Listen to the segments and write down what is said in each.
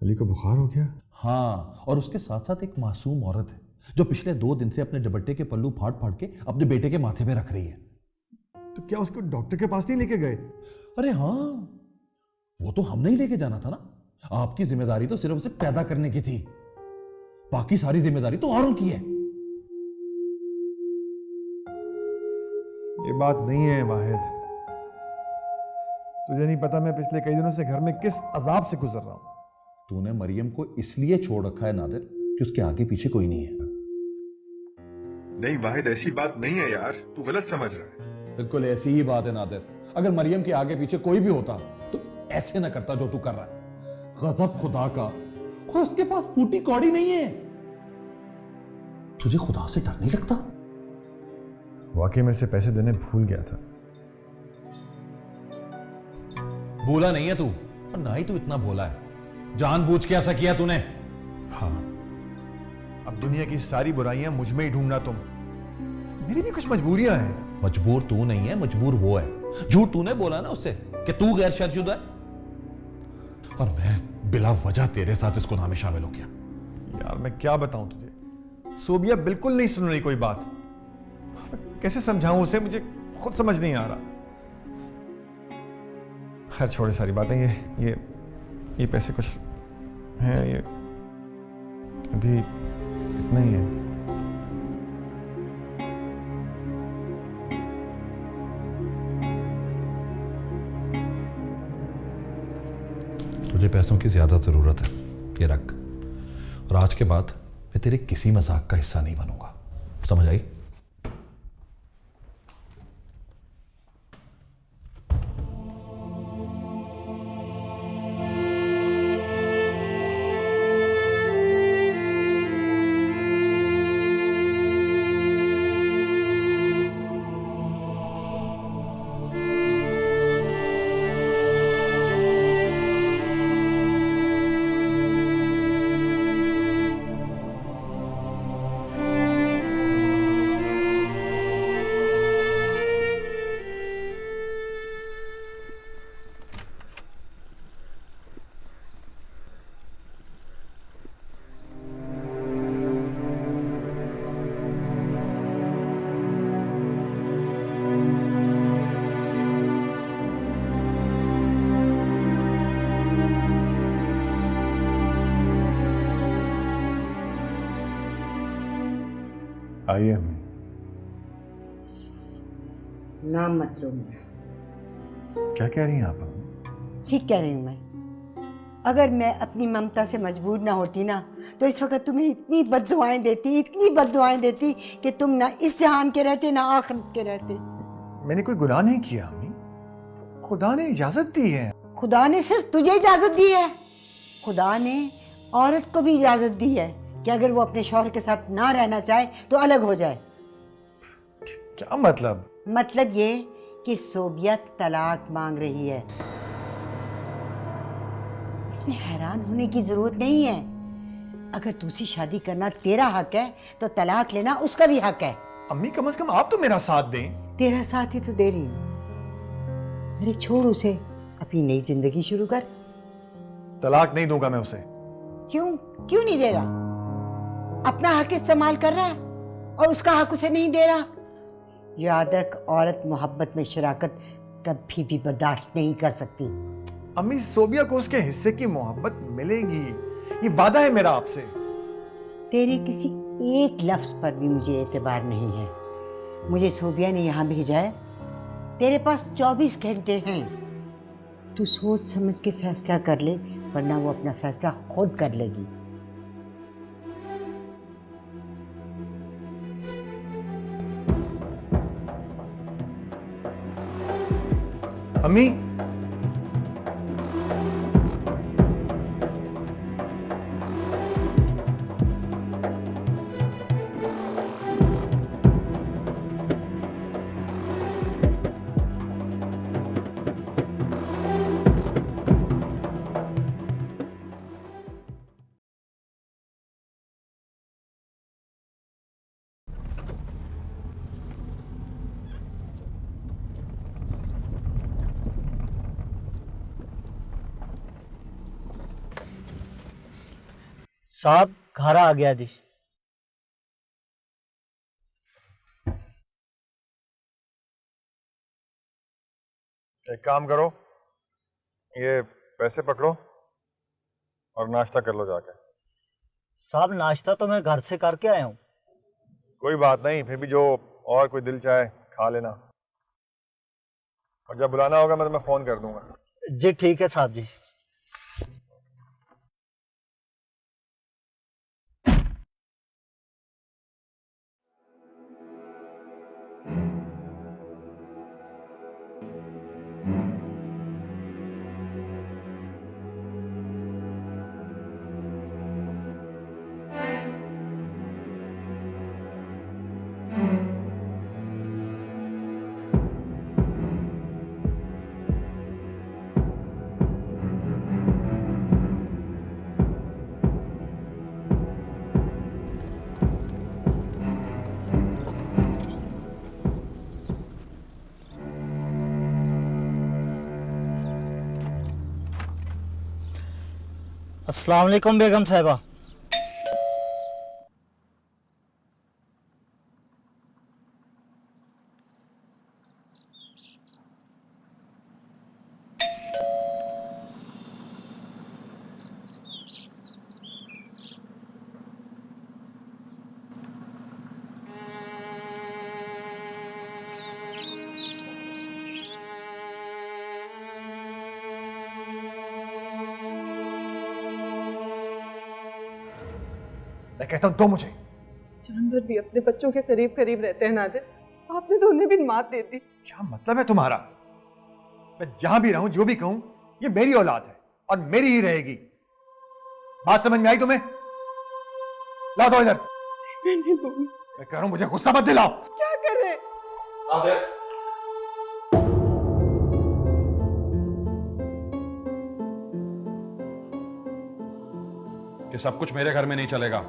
अली को बुखार हो गया? हाँ, और उसके साथ साथ एक मासूम औरत है जो पिछले 2 दिन से अपने दुपट्टे के पल्लू फाड़ फाड़ के अपने बेटे के माथे पे रख रही है। तो क्या उसको डॉक्टर के पास नहीं लेके गए? अरे हाँ, वो तो हमने ही लेके जाना था ना। आपकी जिम्मेदारी तो सिर्फ उसे पैदा करने की थी, बाकी सारी जिम्मेदारी तो औरों की है। ये बात नहीं है वाहिद, तुझे नहीं पता मैं पिछले कई दिनों से घर में किस अजाब से गुजर रहा हूं। तूने मरियम को इसलिए छोड़ रखा है नादिर कि उसके आगे पीछे कोई नहीं है। नहीं वाहिद, ऐसी बात नहीं है यार, तू गलत समझ रहा है। बिल्कुल ऐसी ही बात है नादिर। अगर मरियम के आगे पीछे कोई भी होता तो ऐसे ना करता जो तू कर रहा है। गजब खुदा का, और उसके पास फूटी कौड़ी नहीं है। तुझे खुदा से डर नहीं लगता? वाकई में से पैसे देने भूल गया था। भूला नहीं है तू, और ना ही तू इतना भोला है। जानबूझ के ऐसा किया तूने। हाँ, अब दुनिया की सारी बुराइयां मुझ में ही ढूंढना तुम। मेरी भी कुछ मजबूरियां हैं। मजबूर तू नहीं है, मजबूर वो है। झूठ तूने बोला ना उससे कि तू गैर शादीशुदा है, और मैं बिला वजह तेरे साथ इस गुनाह में शामिल हो गया। यार मैं क्या बताऊं तुझे, सोबिया बिल्कुल नहीं सुन रही कोई बात। कैसे समझाऊं उसे, मुझे खुद समझ नहीं आ रहा। खैर छोड़े सारी बातें, ये पैसे कुछ हैं, ये अभी इतना ही है। तुझे पैसों की ज्यादा जरूरत है, ये रख। और आज के बाद मैं तेरे किसी मजाक का हिस्सा नहीं बनूंगा, समझ आई? आइए हमें। नाम मत लो मेरा। क्या कह रही हैं आप? ठीक कह रही हूँ मैं। अगर मैं अपनी ममता से मजबूर ना होती ना, तो इस वक्त तुम्हें इतनी बद्दुआएं देती, इतनी बद्दुआएं देती कि तुम ना इस जहान के रहते ना आखिरत के रहते। मैंने कोई गुनाह नहीं किया अम्मी, खुदा ने इजाजत दी है। खुदा ने सिर्फ तुझे इजाजत दी है, खुदा ने औरत को भी इजाजत दी है कि अगर वो अपने शौहर के साथ ना रहना चाहे तो अलग हो जाए। क्या मतलब? मतलब ये कि सोबिया तलाक मांग रही है। इसमें हैरान होने की जरूरत नहीं है। अगर दूसरी शादी करना तेरा हक है तो तलाक लेना उसका भी हक है। अम्मी कम से कम आप तो मेरा साथ दें। तेरा साथ ही तो दे रही हूँ। अरे छोड़ उसे, अपनी नई जिंदगी शुरू कर। तलाक नहीं दूंगा मैं उसे। क्यों क्यों नहीं दे रहा? अपना हक इस्तेमाल कर रहा है और उसका हक उसे नहीं दे रहा। याद रख, औरत मोहब्बत में शराकत कभी भी बर्दाश्त नहीं कर सकती। अम्मी सोबिया को उसके हिस्से की मोहब्बत मिलेगी, ये वादा है मेरा आपसे। तेरे किसी एक लफ्ज पर भी मुझे एतबार नहीं है। मुझे सोबिया ने यहाँ भेजा है। तेरे पास 24 घंटे हैं। तू सोच समझ के फैसला कर ले, वरना वो अपना फैसला खुद कर लेगी। अम्मी साहब घर आ गया जी। एक काम करो, ये पैसे पकड़ो और नाश्ता कर लो जाके। साहब नाश्ता तो मैं घर से करके आया हूँ। कोई बात नहीं, फिर भी जो और कोई दिल चाहे खा लेना, और जब बुलाना होगा मैं तुम्हें फोन कर दूंगा। जी ठीक है साहब जी। अस्सलाम वालेकुम बेगम साहिबा। मैं कहता हूँ तो मुझे जानवर भी अपने बच्चों के करीब करीब रहते हैं नादिर, आपने तो उन्हें भी मात दे दी। क्या मतलब है तुम्हारा? मैं जहां भी रहूं, जो भी कहूं, ये मेरी औलाद है और मेरी ही रहेगी। बात समझ में आई तुम्हें? लाओ दो इधर। मैं नहीं दूंगी। मैं कह रहा हूं मुझे गुस्सा मत दिलाओ। क्या कर रहे? कि सब कुछ मेरे घर में नहीं चलेगा।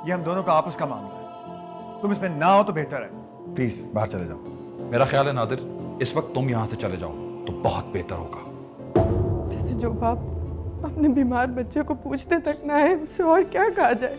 ये हम दोनों का आपस का मामला है, तुम इसमें ना हो तो बेहतर है। प्लीज बाहर चले जाओ। मेरा ख्याल है नादिर, इस वक्त तुम यहां से चले जाओ तो बहुत बेहतर होगा। जैसे जो बाप अपने बीमार बच्चे को पूछते तक ना है, उससे और क्या कहा जाए।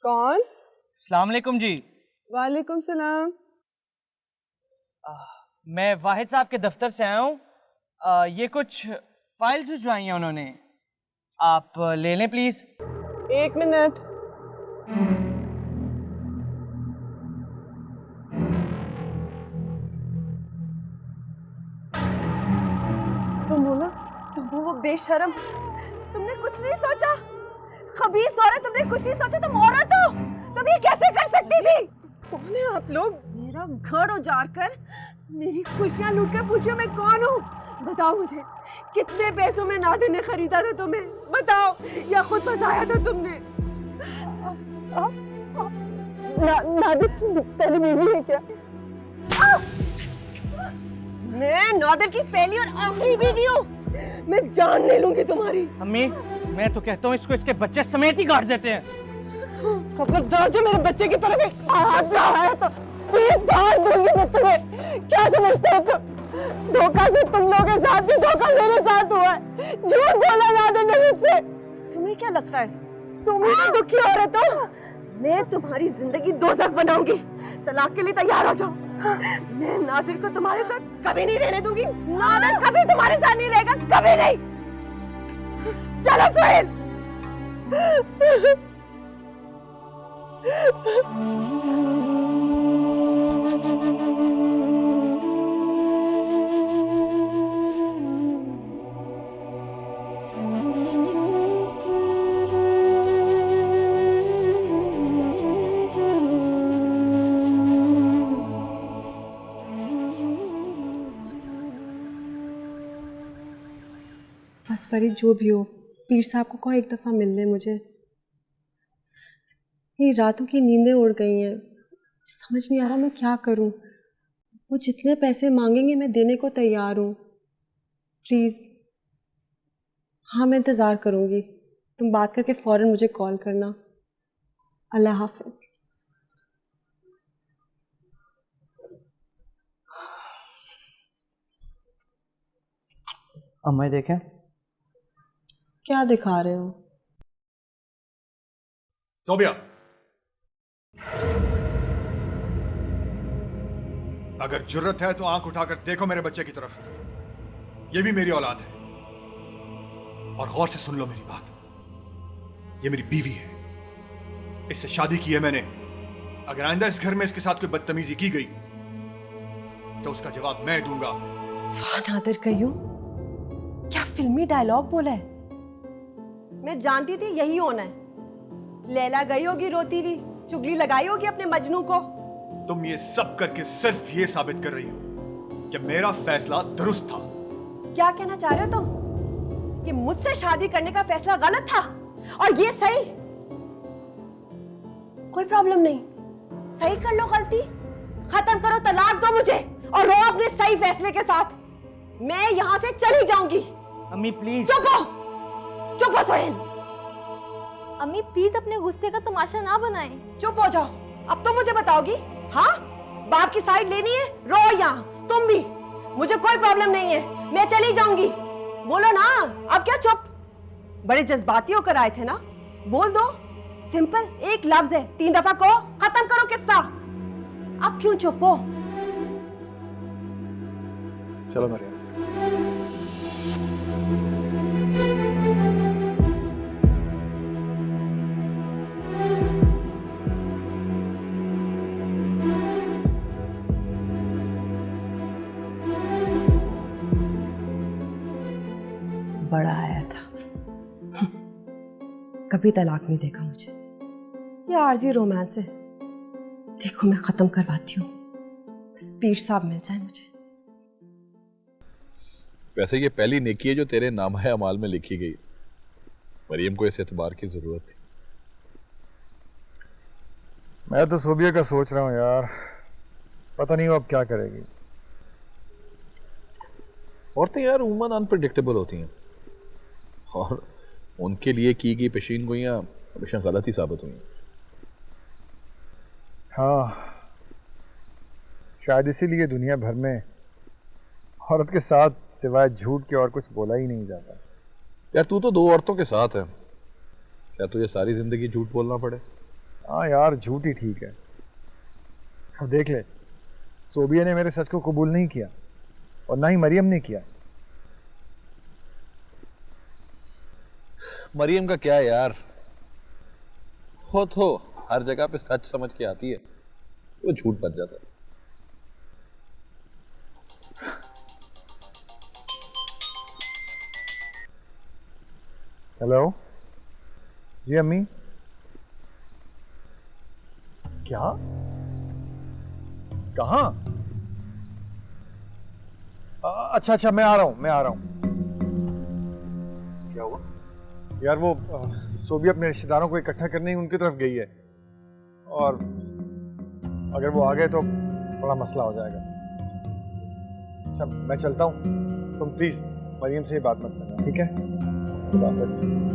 कौन? अस्सलाम वालेकुम जी। वालेकुम सलाम। मैं वाहिद साहब के दफ्तर से आया हूँ। ये कुछ फाइल्स भिजवाई हैं उन्होंने, आप ले लें प्लीज। एक मिनट। तुम हो ना? तुम हो वो बेशरम। तुमने कुछ नहीं सोचा। खबीस औरत, तुमने कुछ नहीं सोचा। तुम औरत हो, तुम ये कैसे कर सकती थी? कौन है आप लोग? मेरा घर उजाड़ कर मेरी खुशियां लूट कर पूछो मैं कौन हूँ? बताओ मुझे, कितने पैसों में नादिर ने खरीदा था तुम्हें? बताओ, या खुद फंसाया था तुमने? नादिर की पहली बीवी है क्या? मैं नादिर की पहली और आखिरी बीवी हूँ। मैं जान ले लूंगी तुम्हारी। अम्मी, मैं तो कहता हूँ इसको इसके बच्चे समेत ही काट देते हैं। खबरदार जो मेरे बच्चे की तरफ हाथ बढ़ाया तो जीभ फाड़ दूंगी मैं तुम्हें। क्या समझते हो तुम? धोखा से तुम लोगों के साथ भी धोखा मेरे साथ हुआ है। झूठ बोला नादिर ने मुझसे। तुम्हें क्या लगता है तुम ही दुखी औरत हो? मैं तुम्हारी जिंदगी दोज़ख बनाऊंगी। तलाक के लिए तैयार हो जाओ। मैं नादिर को तुम्हारे साथ कभी नहीं रहने दूंगी। नादिर कभी तुम्हारे साथ नहीं रहेगा, कभी नहीं। चलो सुहेल। बस परी जो भी हो, पीर साहब को कहो एक दफ़ा मिल ले मुझे। ये रातों की नींदें उड़ गई हैं, समझ नहीं आ रहा मैं क्या करूं। वो जितने पैसे मांगेंगे मैं देने को तैयार हूं। प्लीज़। हाँ, मैं इंतज़ार करूंगी। तुम बात करके फ़ौरन मुझे कॉल करना। अल्लाह हाफ़िज़। अम्मा देखें। क्या दिखा रहे हो? सोबिया, अगर जुर्रत है तो आंख उठाकर देखो मेरे बच्चे की तरफ। ये भी मेरी औलाद है। और गौर से सुन लो मेरी बात। ये मेरी बीवी है, इससे शादी की है मैंने। अगर आइंदा इस घर में इसके साथ कोई बदतमीजी की गई तो उसका जवाब मैं दूंगा। वाह नादिर कयूं, क्या फिल्मी डायलॉग बोला है। मैं जानती थी यही होना है। लैला गई होगी रोती हुई, चुगली लगाई होगी अपने मजनू को। तुम ये सब करके सिर्फ ये साबित कर रही हो कि मेरा फैसला दुरुस्त था। क्या कहना चाह रहे हो तुम? कि मुझसे शादी करने का फैसला गलत था और ये सही? कोई प्रॉब्लम नहीं, सही कर लो गलती, खत्म करो, तलाक दो मुझे और रो अपने सही फैसले के साथ। मैं यहां से चली जाऊंगी। अम्मी प्लीज। चुप हो, चुप हो सोहेल। अम्मी प्लीज अपने गुस्से का तमाशा ना बनाएं। चुप हो जाओ। अब तो मुझे बताओगी? हाँ, बाप की साइड लेनी है? रो यहाँ तुम भी, मुझे कोई प्रॉब्लम नहीं है, मैं चली जाऊंगी। बोलो ना, अब क्या चुप? बड़े जज्बाती होकर आए थे ना, बोल दो। सिंपल एक लफ्ज है, 3 दफा कहो, खत्म करो किस्सा। अब क्यों चुप हो? चलो मरियम। बड़ा आया था, कभी तलाक नहीं देखा मुझे। ये आरजी रोमांस है, देखो मैं खत्म करवाती हूँ, बस पीर साहब मिल जाए मुझे। वैसे ये पहली नेकी है जो तेरे नामा अमाल में लिखी गई। मरियम को इस एतबार की जरूरत थी। मैं तो सोबिया का सोच रहा हूँ यार, पता नहीं वो अब क्या करेगी। औरतें यार उम्मन अनप्रेडिक्टेबल होती हैं और उनके लिए की गई पेशीन गोइयां हमेशा गलत ही साबित हुई। हाँ, शायद इसीलिए दुनिया भर में औरत के साथ सिवाय झूठ के और कुछ बोला ही नहीं जाता। यार तू तो 2 औरतों के साथ है, क्या तुझे सारी जिंदगी झूठ बोलना पड़े? हाँ यार, झूठ ही ठीक है। अब देख ले, सोबिया ने मेरे सच को कबूल नहीं किया और ना ही मरियम ने किया। मरियम का क्या यार, वो तो हर जगह पे सच समझ के आती है, वो झूठ बन जाता है। हेलो जी अम्मी। क्या? कहाँ? अच्छा अच्छा, मैं आ रहा हूँ। क्या हुआ यार? वो सोबिया अपने रिश्तेदारों को इकट्ठा करने ही उनकी तरफ गई है और अगर वो आ गए तो बड़ा मसला हो जाएगा। अच्छा मैं चलता हूँ, तुम प्लीज मरियम से ये बात मत करना, ठीक है? खुदा हाफिज़।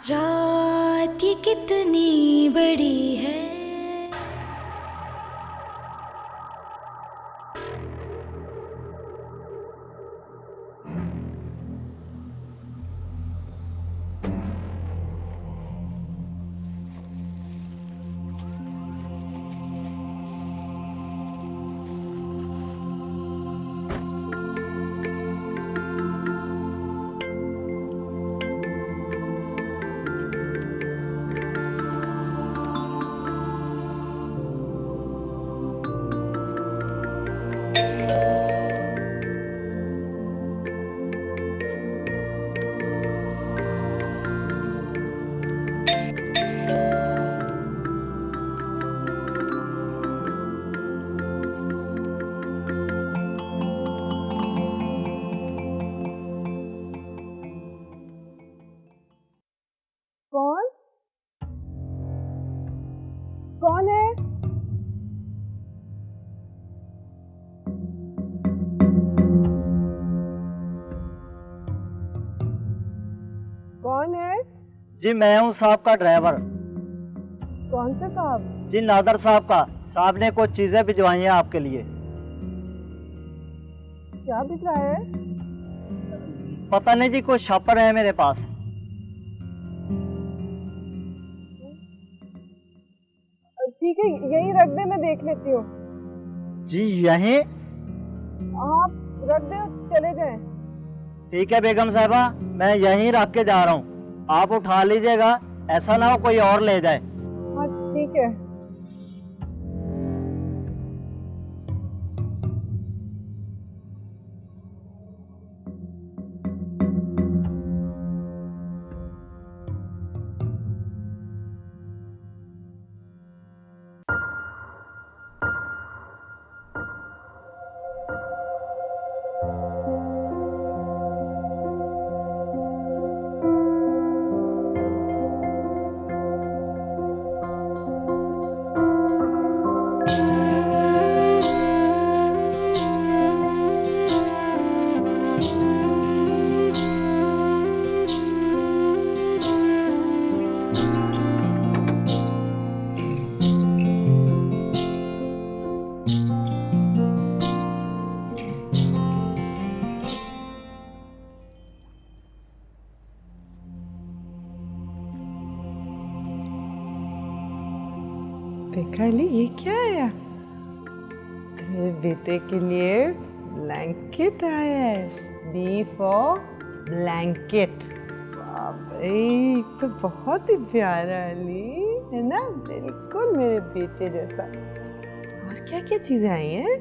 रात ये कितनी बड़ी है। कौन है? कौन है? जी मैं हूँ साहब का ड्राइवर। कौन से साहब? जी नादर साहब का। साहब ने कुछ चीजें भिजवाई हैं आपके लिए। क्या भिजवा है? पता नहीं जी, कुछ छापर है मेरे पास। ठीक है, यहीं रख दे, मैं देख लेती हूँ। जी यहीं? आप रख दे और चले जाएं। ठीक है बेगम साहबा, मैं यहीं रख के जा रहा हूँ, आप उठा लीजिएगा, ऐसा ना हो कोई और ले जाए। हाँ ठीक है। देखा अली, ये क्या आया? मेरे बेटे के लिए ब्लैंकेट आया है। B for blanket. बाप रे, तो बहुत ही प्यारा अली है ना, बिल्कुल मेरे बेटे जैसा। और क्या क्या चीजें आई हैं?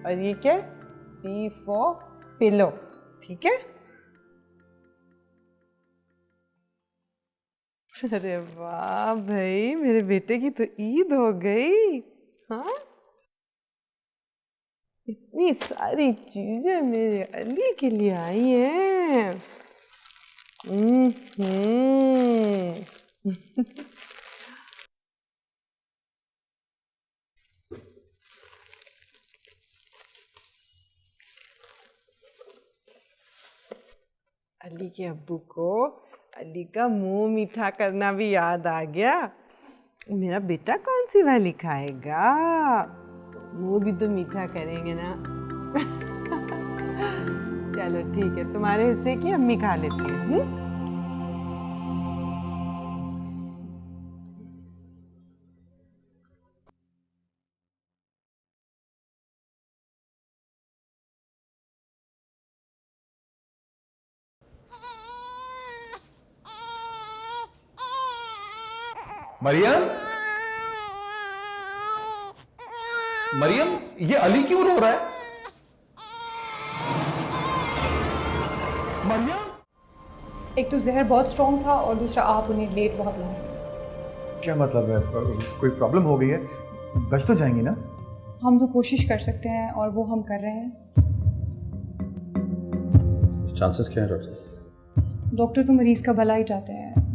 और ये क्या? B for pillow. ठीक है। अरे वाह भाई, मेरे बेटे की तो ईद हो गई। हाँ, इतनी सारी चीजें मेरे अली के लिए आई हैं। अली के अब्बू को अली का मुंह मीठा करना भी याद आ गया। मेरा बेटा कौन सी वाली खाएगा? मुंह भी तो मीठा करेंगे ना। चलो ठीक है, तुम्हारे हिस्से की अम्मी खा लेती है। मरियम, मरियम, ये अली क्यों रो रहा है? मरियम, एक तो जहर बहुत स्ट्रॉन्ग था और दूसरा आप उन्हें लेट बहुत लाए। क्या मतलब है? कोई प्रॉब्लम हो गई है? बच तो जाएंगी ना? हम तो कोशिश कर सकते हैं और वो हम कर रहे हैं। चांसेस क्या है डॉक्टर? डॉक्टर तो मरीज का भला ही चाहते हैं।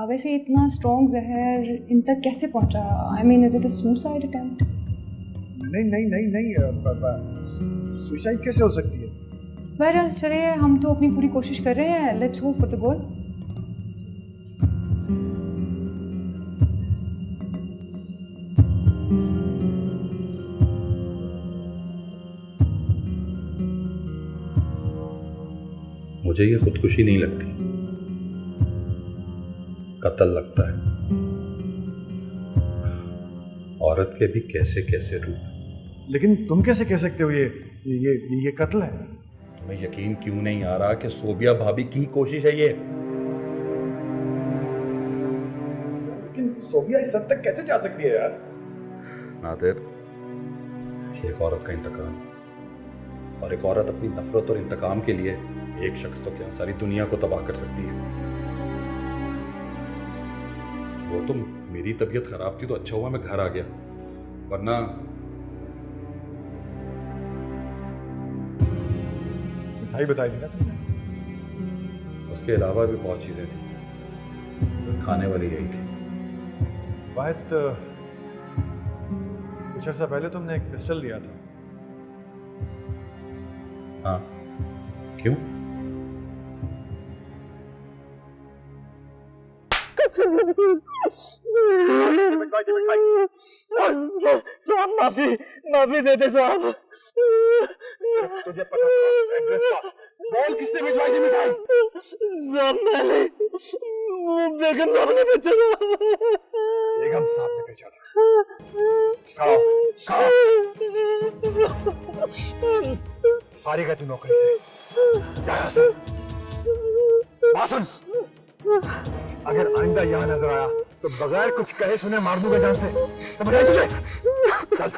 वैसे इतना स्ट्रॉन्ग जहर इन तक कैसे पहुंचा? I mean is it a suicide attempt? नहीं नहीं नहीं नहीं, सुसाइड कैसे हो सकती है? बहरहाल चलिए, हम तो अपनी पूरी कोशिश कर रहे हैं। Let's hope for the good. मुझे ये खुदकुशी नहीं लगती, कत्ल लगता है। औरत के भी कैसे कैसे रूप। लेकिन तुम कैसे कह सकते हो ये कत्ल है? तुम्हें यकीन क्यों नहीं आ रहा कि सोबिया भाभी की कोशिश है ये? लेकिन सोबिया इस हद तक कैसे जा सकती है यार? नादिर, ये एक औरत का इंतकाम, और एक औरत अपनी नफरत और इंतकाम के लिए एक शख्स तो क्या सारी दुनिया को तबाह कर सकती है। वो तो मेरी तबीयत खराब थी तो अच्छा हुआ मैं घर आ गया, वरना मिठाई बताई थी ना तुमने? उसके अलावा भी बहुत चीजें थी, तो खाने वाली यही थी। वाहिद, कुछ अर्सा पहले तुमने एक पिस्टल लिया था। हाँ, क्यों? साहब माफी माफी दे दे साहब। तुझे पता एड्रेस का? बोल, किसने भिजवाई थी मिठाई? साहब मैंने, वो बेगम साहब ने भेजा था। बेगम साहब ने भेजा था? कहो, फारिग है तू नौकरी से, यहाँ से। बात सुन, अगर आइंदा यहाँ नजर आया तो बगैर कुछ कहे सुने मार दूंगा जान से, समझ आई तुझे? चल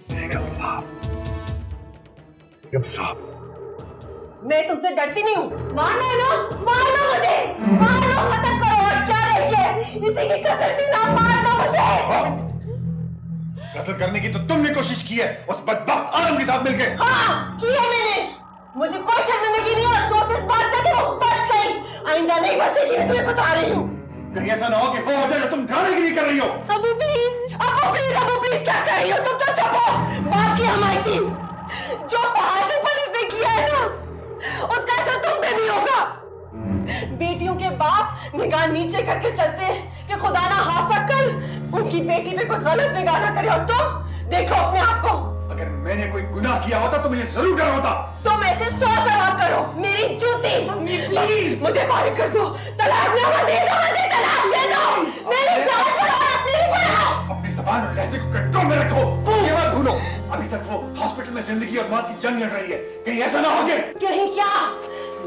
बेगम साहब, बेगम साहब, मैं तुमसे डरती नहीं हूँ। मारना है ना, मार दो मुझे, मार दो, खत्म करो। और क्या रह गया है? इसी की कसर थी ना, मार दो मुझे। कत्ल करने की तो तुमने कोशिश की है उस बदबख्त आलम के साथ मिलके। हाँ, की है मैंने। मुझे कोई शर्मिंदगी नहीं और अफसोस इस बात का कि वो बच गई। आइंदा नहीं बचेगी, मैं तुम्हें बता रही हूँ। कहीं ऐसा ना हो कि वो हो जाए जो तुम खानेगिरी कर रही हो। Abu please, Abu please, Abu please, क्या कर रही हो तुम? तो चुप हो। बाप की हमारी थी, जो फहाशेपन इसने किया है ना, उसका असर तुम पे भी होगा। बेटियों के बाप निगाह नीचे करके चलते हैं कि खुदा ना हासा कल उनकी बेटी पे कोई गलत निगाह ना करे। और तुम देखो अपने आप को। अगर मैंने कोई गुनाह किया होता तो मुझे जरूर डर होता। तुम ऐसे 100 सवाल करो। मेरी जूती, प्लीज मुझे फारिग कर दो। तलाकनामा दे दो मुझे, तलाक दे दो। मेरी जान छुड़ाओ, अपनी भी छुड़ाओ। अपनी जबान और लहजे को कंट्रोल में रखो। ये मत भूलो, अभी तक वो हॉस्पिटल में जिंदगी और मौत की जंग लड़ रही है। कहीं ऐसा ना हो कि कहीं क्या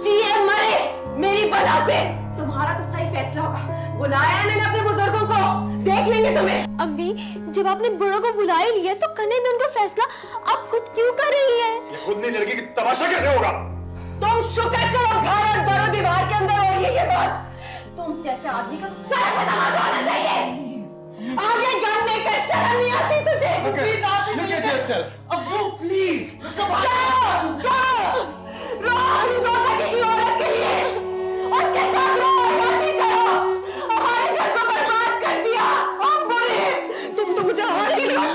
जिए मरे मेरी बला से। तुम्हारा तो सही फैसला होगा। बुलाया है मैंने अपने बुजुर्गों को, देख लेंगे तुम्हें। अम्मी, जब आपने बड़ों को बुला ही लिया तो करने दो उनका फैसला। आप खुद क्यों कर रही है? ये खुद नहीं लड़की की तमाशा कैसे होगा? तुम शुक्र करो घर और दरो दीवार के अंदर हो रही है ये बात। तुम जैसे आदमी का सर पे तमाशा होना चाहिए। आगे गन लेकर शर्म नहीं आती तुझे? प्लीज अबू प्लीज, जाओ जाओ, रोहानी नौटंकी की औरत के लिए उसके साथ रोहानी करो। हमारे घर को बर्बाद कर दिया। हम बोले तुम तो मुझे और के लिए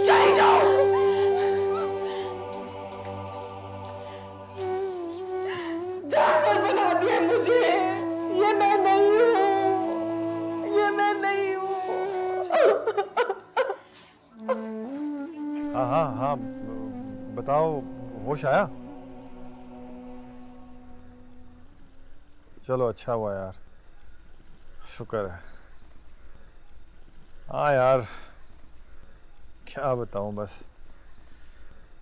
चले जाओ। जानवर बना दिया मुझे। ये मैं नहीं हूँ, ये मैं नहीं हूँ। हाँ हाँ हाँ, बताओ, होश आया? चलो अच्छा हुआ यार, शुक्र है। हाँ यार, क्या बताऊँ, बस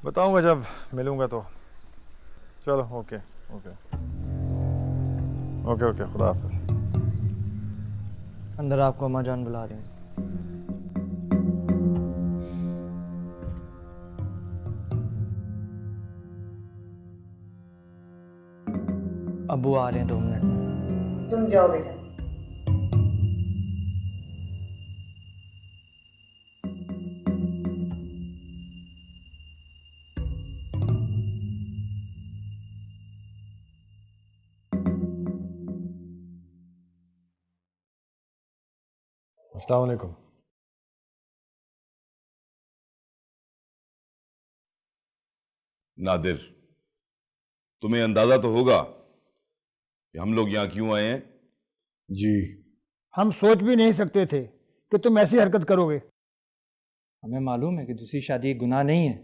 बताऊंगा जब मिलूंगा तो। चलो ओके ओके ओके ओके, खुदा हाफिज। अंदर आपको अम्मा जान बुला रही हैं। अबू आ रहे हैं 2 मिनट में। तुम जाओ बेटा। अस्सलाम वालेकुम। नादिर, तुम्हें अंदाजा तो होगा कि हम लोग यहां क्यों आए हैं? जी, हम सोच भी नहीं सकते थे कि तुम ऐसी हरकत करोगे। हमें मालूम है कि दूसरी शादी एक गुनाह नहीं है।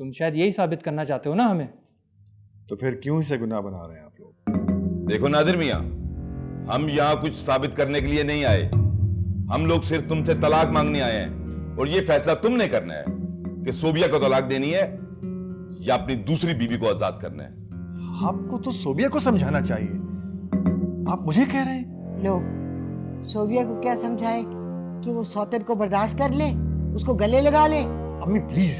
तुम शायद यही साबित करना चाहते हो ना हमें। तो फिर क्यों इसे गुनाह बना रहे हैं आप लोग? देखो नादिर मियां, हम यहां कुछ साबित करने के लिए नहीं आए। हम लोग सिर्फ तुमसे तलाक मांगने आए हैं और ये फैसला तुमने करना है कि सोबिया को तलाक देनी है या अपनी दूसरी बीवी को आजाद करना है। आपको तो सोबिया को समझाना चाहिए, आप मुझे कह रहे हैं। लो, सोबिया को क्या समझाए कि वो सौतन को बर्दाश्त कर ले, उसको गले लगा ले। अम्मी प्लीज।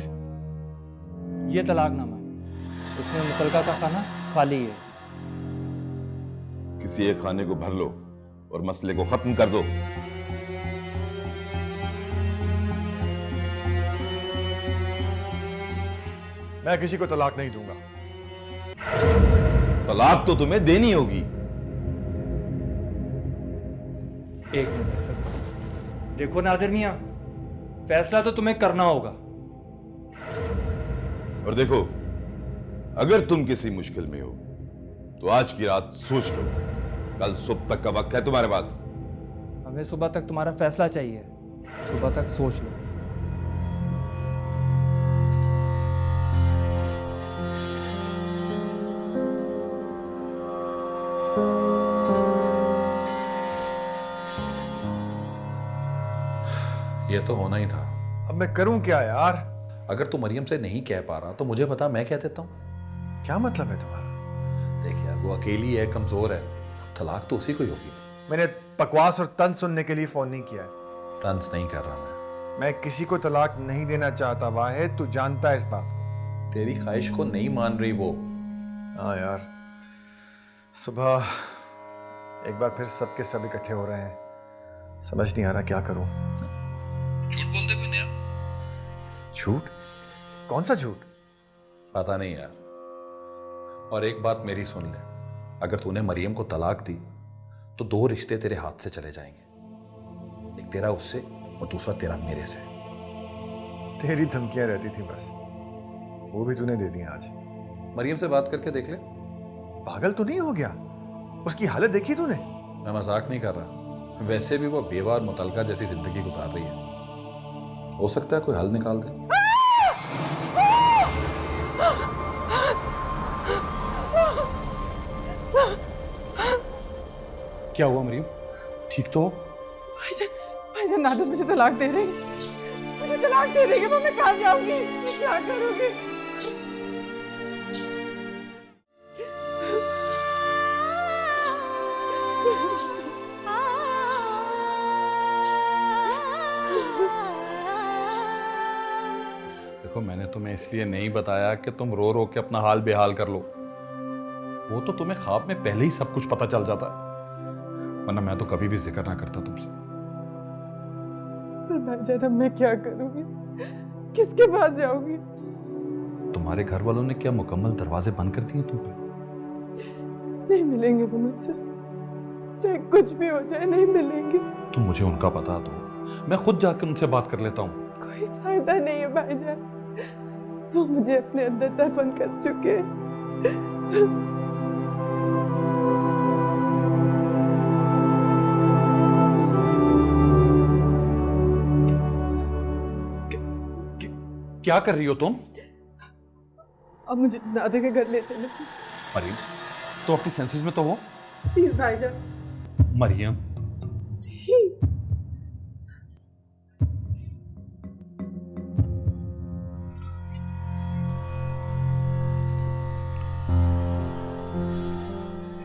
ये तलाकनामा है, उसमें मुतलका का खाना खाली है। किसी एक खाने को भर लो और मसले को खत्म कर दो। मैं किसी को तलाक नहीं दूंगा। तलाक तो तुम्हें देनी होगी। एक मिनट सर, देखो नादिर मियां, फैसला तो तुम्हें करना होगा। और देखो, अगर तुम किसी मुश्किल में हो तो आज की रात सोच लो, कल सुबह तक का वक्त है तुम्हारे पास। हमें सुबह तक तुम्हारा फैसला चाहिए, सुबह तक सोच लो। ये तो होना ही था। अब मैं करूं क्या यार? अगर तू मरियम से नहीं कह पा रहा तो मुझे बता, मैं कह देता हूं। क्या मतलब है तुम्हारा? देख यार, वो अकेली है, कमजोर है, तलाक तो उसी को ही होगी। मैंने बकवास और तंज सुनने के लिए फोन नहीं किया है। तंज नहीं कर रहा मैं किसी को तलाक नहीं देना चाहता वाहिद, तू जानता है इस बात को। तेरी ख्वाहिश को नहीं मान रही वो। हाँ यार, सुबह एक बार फिर सबके सब इकट्ठे हो रहे हैं, समझ नहीं आ रहा क्या करूं। झूठ बोल दे कोई नया। झूठ? कौन सा झूठ? पता नहीं यार। और एक बात मेरी सुन ले, अगर तूने मरियम को तलाक दी तो 2 रिश्ते तेरे हाथ से चले जाएंगे, एक तेरा उससे और दूसरा तेरा मेरे से। तेरी धमकियां रहती थी बस, वो भी तूने दे दी आज। मरियम से बात करके देख ले। पागल तो नहीं हो गया? उसकी हालत देखी तूने? मैं मजाक नहीं कर रहा, वैसे भी वो बेवा और मुतलका जैसी जिंदगी गुजार रही है, हो सकता है कोई हल निकाल दे। क्या हुआ मरियम, ठीक तो हो? भाईजान नादिर मुझे तलाक दे रही है, मुझे तलाक दे रही है। मैं कहाँ जाऊंगी, मैं क्या करूंगी? देखो, मैंने तुम्हें इसलिए नहीं बताया कि तुम रो रो के अपना हाल बेहाल कर लो, वो तो तुम्हें ख्वाब में पहले ही सब कुछ पता चल जाता, वरना मैं तो कभी भी जिक्र ना करता तुमसे। पर भाईजान अब मैं क्या करूंगी, किसके पास जाऊंगी? तुम्हारे घर वालों ने क्या मुकम्मल दरवाजे बंद कर दिए तुम पे? नहीं मिलेंगे वो मुझसे, चाहे कुछ भी हो जाए नहीं मिलेंगे। तुम मुझे उनका बता दो, मैं खुद जाकर उनसे बात कर लेता हूँ। कोई फायदा नहीं है भाईजान, वो मुझे अपने अंदर दफन कर चुके हैं। क्या कर रही हो तुम? अब मुझे नादिर के घर ले चलो। मरियम, तो अपनी सेंसेस में तो हो? प्लीज भाईजान। मरियम,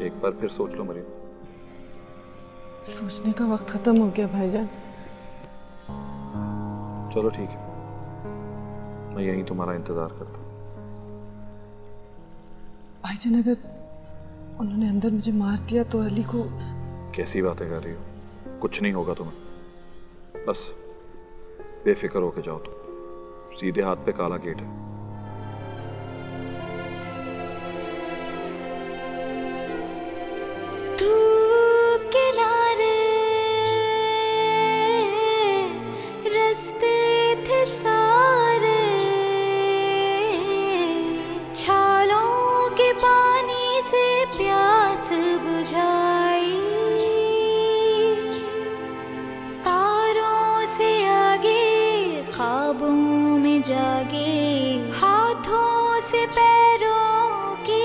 एक बार फिर सोच लो मरियम। सोचने का वक्त खत्म हो गया भाईजान। चलो ठीक है, मैं यहीं तुम्हारा इंतजार करता हूँ। भाईजान अगर उन्होंने अंदर मुझे मार दिया तो अली को। कैसी बातें कर रही हो? कुछ नहीं होगा तुम्हें, बस बेफिक्र होके जाओ। तुम सीधे हाथ पे काला गेट है। किनारे रास्ते थे सारे, छालों के पानी से प्यास बुझाई, तारों से आगे ख्वाबों में जागे, हाथों से पैरों की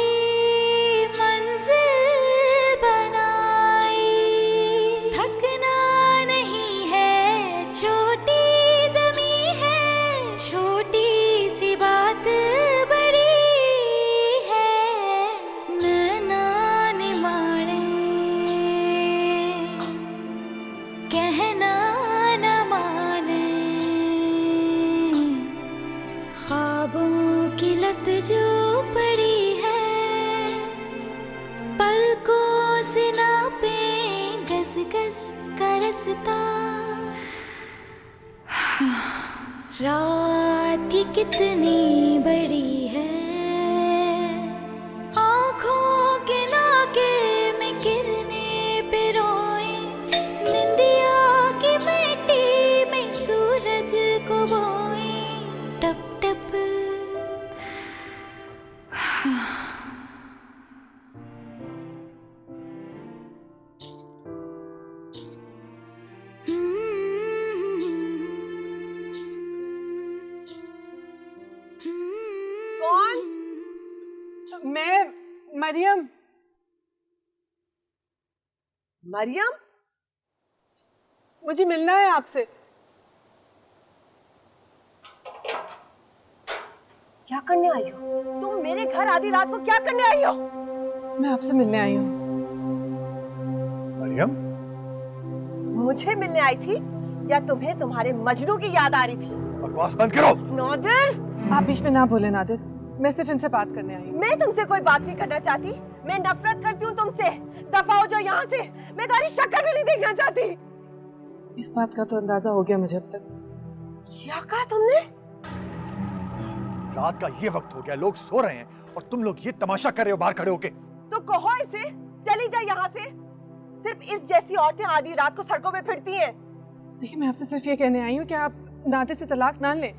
जो पड़ी है, पलकों से नापें घस घस का रास्ता। रात ये कितनी बड़ी है, आँखों के नाके में गिरने पे रोए, निंदिया की मिट्टी में सूरज को बोए, टप टप। कौन? मैं मरियम। मरियम, मुझे मिलना है आपसे। क्या करने आई हो तुम मेरे घर आधी रात को? क्या करने आई हो? मैं आपसे मिलने आई हूँ। मरियम, मुझे मिलने आई थी या तुम्हें तुम्हारे मजनू की याद आ रही थी? बकवास बंद करो। नादिर, आप बीच में ना बोले नादिर, मैं सिर्फ इनसे बात करने आई हूँ। मैं तुमसे कोई बात नहीं करना चाहती। मैं नफरत करती हूँ तुमसे। दफा हो जाओ यहाँ से। मैं तुम्हारी शक्ल भी नहीं देखना चाहती। इस बात का तो अंदाजा हो गया मुझे अब तक। क्या कहा तुमने? रात का ये वक्त हो गया, लोग सो रहे हैं और तुम लोग ये तमाशा कर रहे हो बाहर खड़े होके। तो कहो इसे चली जाए यहाँ से। सिर्फ इस जैसी औरतें आधी रात को सड़कों पे फिरती हैं। देखिए, मैं आपसे सिर्फ ये कहने आई हूँ कि आप नादिर से तलाक ना लें।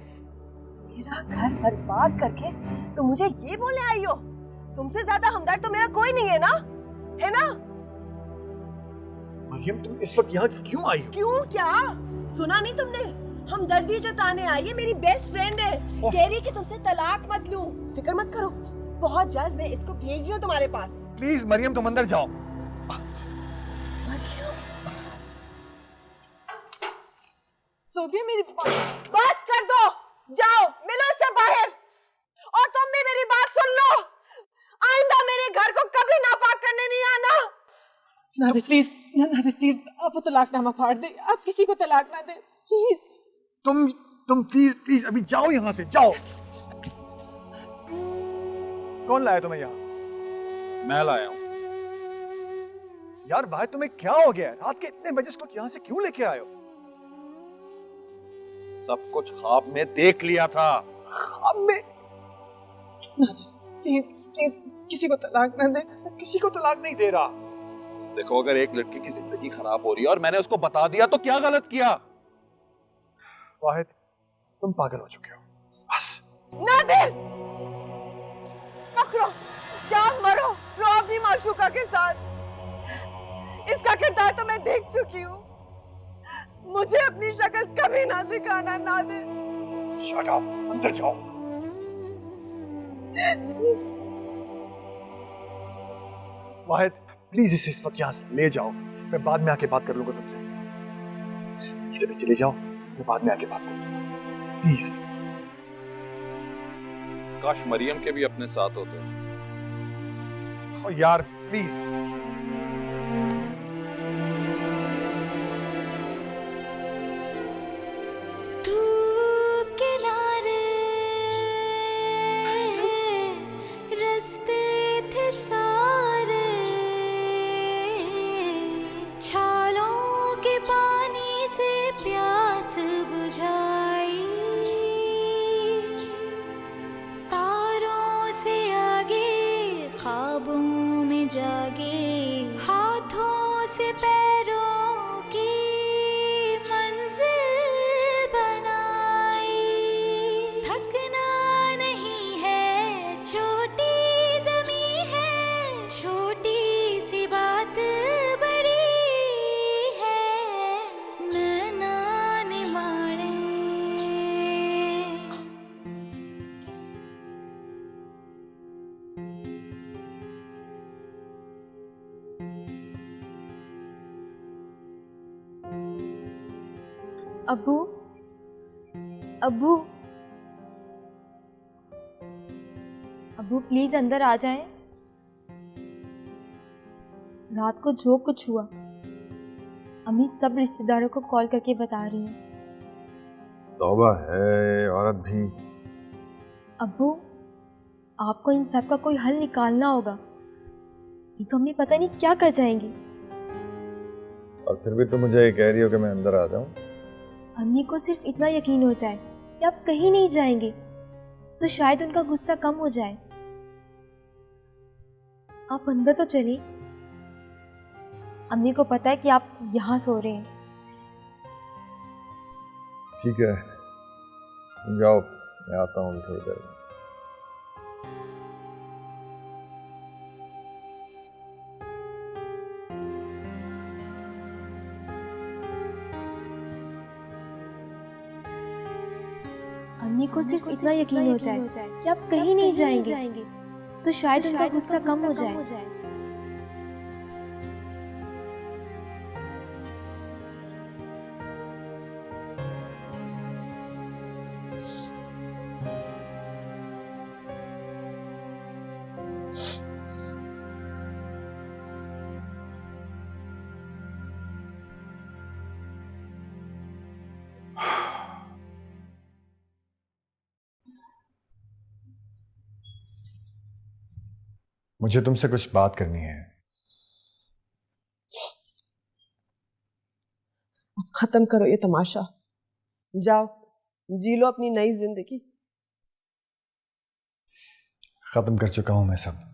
मेरा घर बर्बाद करके तो मुझे ये बोलने आई हो? तुमसे ज्यादा हमदर्द तो मेरा कोई नहीं है ना, है ना? मरियम, तुम इस वक्त यहाँ क्यों आई हो? क्यों क्या? सुना नहीं तुमने? हमदर्दी जताने आई है। मेरी बेस्ट फ्रेंड है, कह रही कि तुमसे तलाक मत लूं। फिक्र मत करो, बहुत जल्द मैं इसको भेज रही हूँ तुम्हारे पास। प्लीज मरियम, तुम अंदर जाओ। सोबिया, मेरी बस कर दो। जाओ, मिलो इससे बाहर। और तुम भी मेरी बात सुन लो। आइंदा मेरे घर को कभी नापाक करने नहीं आना। नादिर प्लीज, नादिर प्लीज, आप वो तलाकनामा फाड़ दे। आप किसी को तलाक ना दे प्लीज। तुम प्लीज अभी जाओ यहाँ से, जाओ। कौन लाया तुम्हें यहाँ? मैं लाया हूँ। यार भाई, तुम्हें क्या हो गया? रात के इतने बजे इसको यहाँ से क्यों लेके आए हो? सब कुछ ख्वाब में देख लिया था। ख्वाब में? प्लीज प्लीज, किसी को तलाक ना दे। किसी को तलाक नहीं दे रहा। देखो, अगर एक लड़की की जिंदगी खराब हो रही है और मैंने उसको बता दिया तो क्या गलत किया? वाहिद, तुम पागल हो चुके हो। बस। नादिर, पकड़ो, जाओ मरो, रो अपनी माशूका के साथ। इसका किरदार तो मैं देख चुकी हूँ। मुझे अपनी शक्ल कभी ना दिखाना नादिर। शट अप, अंदर जाओ। वाहिद, प्लीज इसे इस वक्त यहाँ से ले जाओ। मैं बाद में आके बात कर लूंगा तुमसे। इसे भी चले जाओ, मैं बाद में आके बात करूंगा। प्लीज। काश मरियम के भी अपने साथ होते। ओ यार प्लीज। अब्बू, अब्बू, अब्बू प्लीज अंदर आ जाएं। रात को जो कुछ हुआ अम्मी सब रिश्तेदारों को कॉल करके बता रही हैं। तौबा है औरत भी। अब्बू, आपको इन सब का कोई हल निकालना होगा, ये तो अम्मी पता नहीं क्या कर जाएंगी। और फिर भी तुम मुझे कह रही हो कि मैं अंदर आ जाऊं? अम्मी को सिर्फ इतना यकीन हो जाए कि आप कहीं नहीं जाएंगे तो शायद उनका गुस्सा कम हो जाए। आप अंदर तो चलिए, अम्मी को पता है कि आप यहाँ सो रहे हैं। ठीक है, तुम जाओ, मैं आता हूँ थोड़ी देर में। अम्मी को सिर्फ इतना यकीन हो जाए कि आप कहीं नहीं जाएंगे तो शायद उनका गुस्सा कम हो जाए। मुझे तुमसे कुछ बात करनी है। अब खत्म करो ये तमाशा, जाओ जी लो अपनी नई जिंदगी। खत्म कर चुका हूं मैं सब।